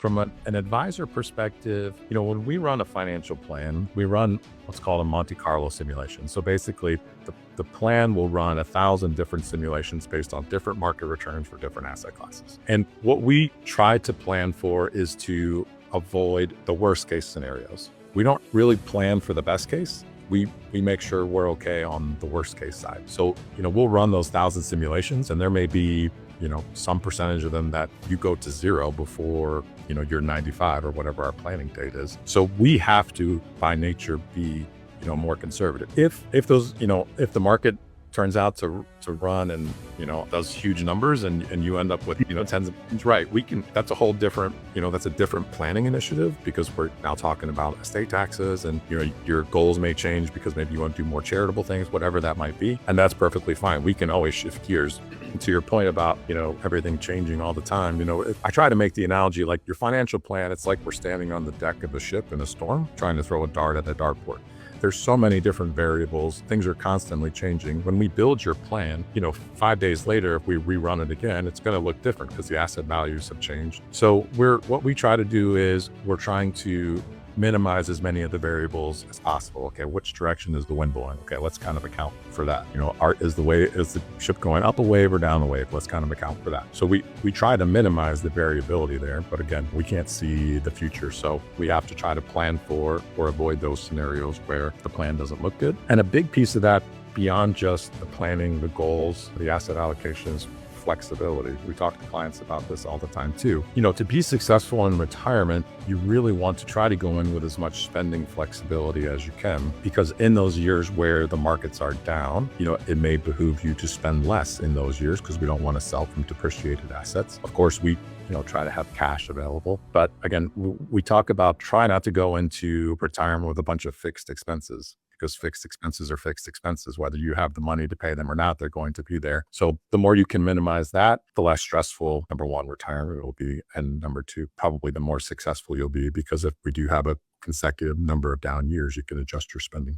From an advisor perspective, when we run a financial plan, we run what's called a Monte Carlo simulation. So basically, the plan will run 1,000 different simulations based on different market returns for different asset classes. And what we try to plan for is to avoid the worst case scenarios. We don't really plan for the best case. We make sure we're okay on the worst case side. So, we'll run those 1,000 simulations, and there may be some percentage of them that you go to zero before, you're 95 or whatever our planning date is. So we have to, by nature, be, more conservative. If those, if the market turns out to run and, does huge numbers and you end up with, tens of millions, right. That's a whole different, that's a different planning initiative because we're now talking about estate taxes and, your goals may change because maybe you want to do more charitable things, whatever that might be. And that's perfectly fine. We can always shift gears. To your point about, everything changing all the time, I try to make the analogy like your financial plan, it's like we're standing on the deck of a ship in a storm, trying to throw a dart at a dartboard. There's so many different variables. Things are constantly changing. When we build your plan, 5 days later, if we rerun it again, it's going to look different because the asset values have changed. So what we try to do is we're trying to minimize as many of the variables as possible. Okay, which direction is the wind blowing? Okay, let's kind of account for that. Is the ship going up a wave or down a wave? Let's kind of account for that. So we try to minimize the variability there, but again, we can't see the future. So we have to try to plan for or avoid those scenarios where the plan doesn't look good. And a big piece of that, beyond just the planning, the goals, the asset allocations, flexibility. We talk to clients about this all the time too. To be successful in retirement, you really want to try to go in with as much spending flexibility as you can, because in those years where the markets are down, it may behoove you to spend less in those years because we don't want to sell from depreciated assets. Of course, we try to have cash available. But again, we talk about try not to go into retirement with a bunch of fixed expenses, because fixed expenses are fixed expenses. Whether you have the money to pay them or not, they're going to be there. So the more you can minimize that, the less stressful, number one, retirement will be. And number two, probably the more successful you'll be, because if we do have a consecutive number of down years, you can adjust your spending.